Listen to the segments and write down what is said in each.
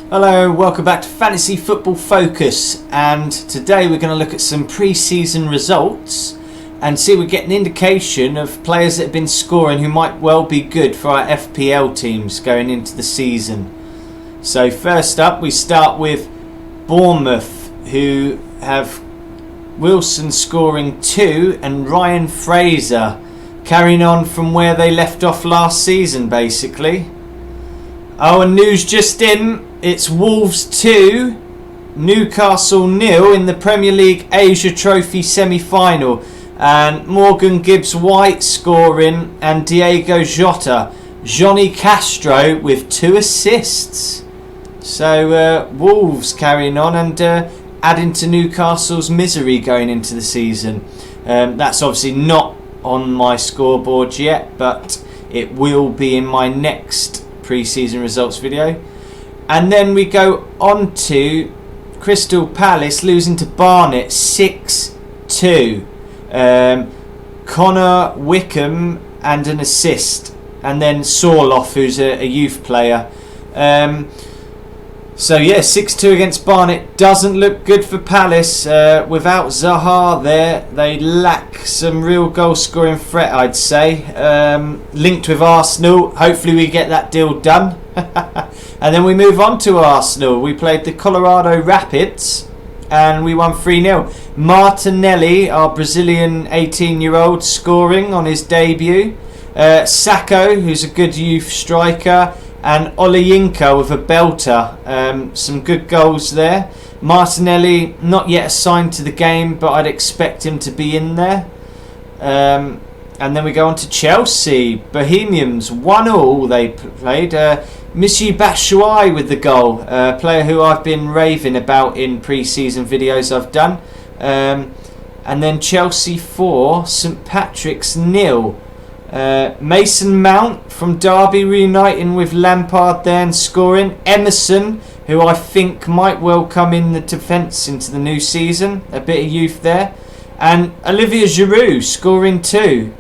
Hello, welcome back to Fantasy Football Focus, and today we're going to look at some pre-season results and see if we get an indication of players that have been scoring who might well be good for our FPL teams going into the season. So first up we start with Bournemouth, who have Wilson scoring 2 and Ryan Fraser carrying on from where they left off last season basically. Oh, and news just in. It's Wolves 2, Newcastle 0 in the Premier League Asia Trophy semi-final. And Morgan Gibbs-White scoring and Diego Jota. Johnny Castro with 2 assists. So Wolves carrying on and adding to Newcastle's misery going into the season. That's obviously not on my scoreboard yet, but it will be in my next pre-season results video. And then we go on to Crystal Palace losing to Barnet 6-2. Connor Wickham and an assist. And then Sorloff, who's a youth player. So yeah, 6-2 against Barnet doesn't look good for Palace. Without Zaha there, they lack some real goal scoring threat, I'd say. Linked with Arsenal, hopefully we get that deal done. And then we move on to Arsenal. We played the Colorado Rapids and we won 3-0. Martinelli, our Brazilian 18-year-old, scoring on his debut. Sacco, who's a good youth striker. And Olejinka with a belter. Some good goals there. Martinelli not yet assigned to the game, but I'd expect him to be in there. And then we go on to Chelsea. Bohemians 1-1 they played. Michy Batshuayi with the goal. Player who I've been raving about in pre-season videos I've done. And then Chelsea 4, St Patrick's 0. Mason Mount from Derby reuniting with Lampard there and scoring. Emerson, who I think might well come in the defence into the new season. A bit of youth there. And Olivier Giroud scoring 2.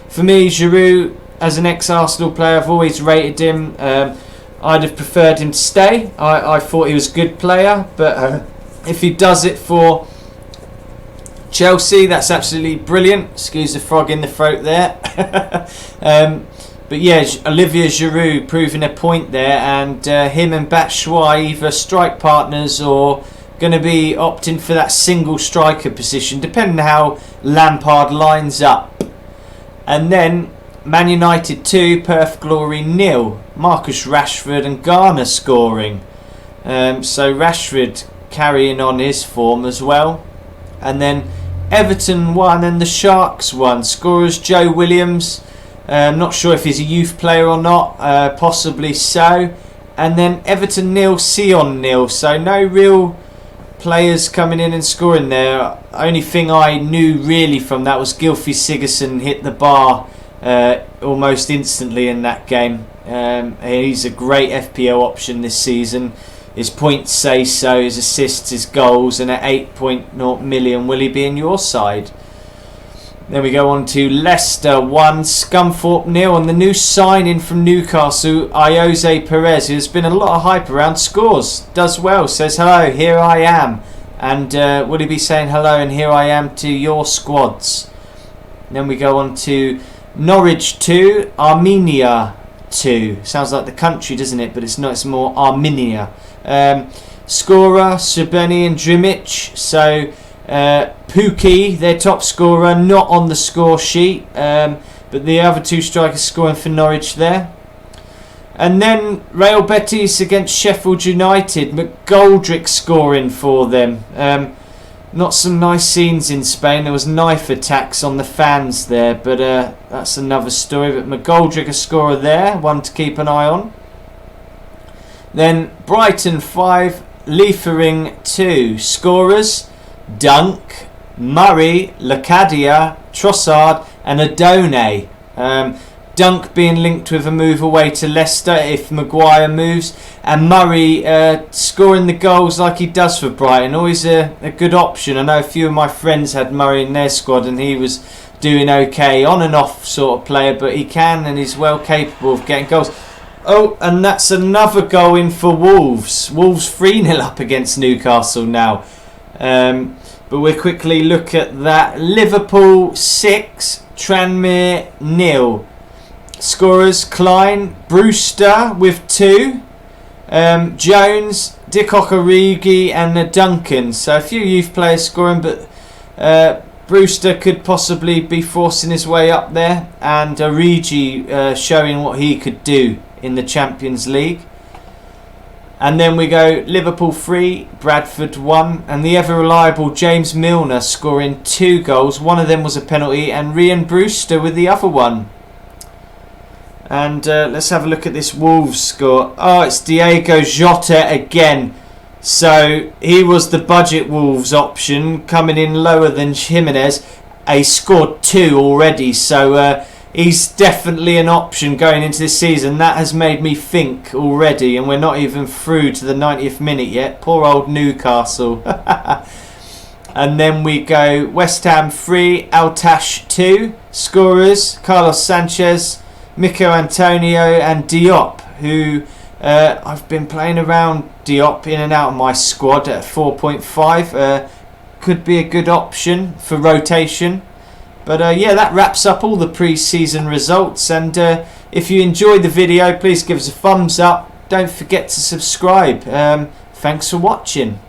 For me, Giroud, as an ex-Arsenal player, I've always rated him. I'd have preferred him to stay. I thought he was a good player. But if he does it for Chelsea, that's absolutely brilliant. Excuse the frog in the throat there. But yeah, Olivier Giroud proving a point there, and him and Batshuayi either strike partners or going to be opting for that single striker position, depending on how Lampard lines up. And then Man United 2, Perth Glory 0. Marcus Rashford and Garner scoring. So Rashford carrying on his form as well. And then Everton 1 and the Sharks 1. Scorers Joe Williams. Not sure if he's a youth player or not. Possibly so. And then Everton 0, Sion 0. So no real players coming in and scoring there. Only thing I knew really from that was Gylfi Sigurdsson hit the bar almost instantly in that game. He's a great FPL option this season. His points say so, his assists, his goals, and at 8.0 million, will he be in your side? Then we go on to Leicester 1, Scunthorpe 0, and the new signing from Newcastle, Jose Perez, who's been a lot of hype around, scores, does well, says hello, here I am. And will he be saying hello and here I am to your squads? Then we go on to Norwich 2, Armenia 2. Sounds like the country, doesn't it? But it's not, it's more Armenia. Scorer, Srbeni and Drimic. So Pukki, their top scorer, not on the score sheet. But the other 2 strikers scoring for Norwich there. And then Real Betis against Sheffield United. McGoldrick scoring for them. Not some nice scenes in Spain. There was knife attacks on the fans there, but that's another story. But McGoldrick a scorer there, one to keep an eye on. Then Brighton 5, Liefering 2. Scorers Dunk, Murray, Locadia, Trossard and Adone. Dunk being linked with a move away to Leicester if Maguire moves, and Murray scoring the goals like he does for Brighton. Always a good option. I know a few of my friends had Murray in their squad and he was doing okay, on and off sort of player, but he can and he's well capable of getting goals. Oh, and that's another goal in for Wolves. Wolves 3-0 up against Newcastle now. But we'll quickly look at that. Liverpool 6, Tranmere 0. Scorers: Klein, Brewster with 2. Jones, Divock Origi and Duncan. So a few youth players scoring, but Brewster could possibly be forcing his way up there, and Origi showing what he could do in the Champions League. And then we go Liverpool 3, Bradford 1, and the ever reliable James Milner scoring 2 goals. One of them was a penalty, and Ryan Brewster with the other one. And let's have a look at this Wolves score. Oh, it's Diego Jota again. So he was the budget Wolves option, coming in lower than Jimenez. He scored 2 already, so he's definitely an option going into this season. That has made me think already, and we're not even through to the 90th minute yet. Poor old Newcastle. And then we go West Ham 3, Altash 2. Scorers: Carlos Sanchez, Mikel Antonio and Diop, who I've been playing around Diop in and out of my squad at 4.5. Could be a good option for rotation. But yeah, that wraps up all the pre-season results. And if you enjoyed the video, please give us a thumbs up. Don't forget to subscribe. Thanks for watching.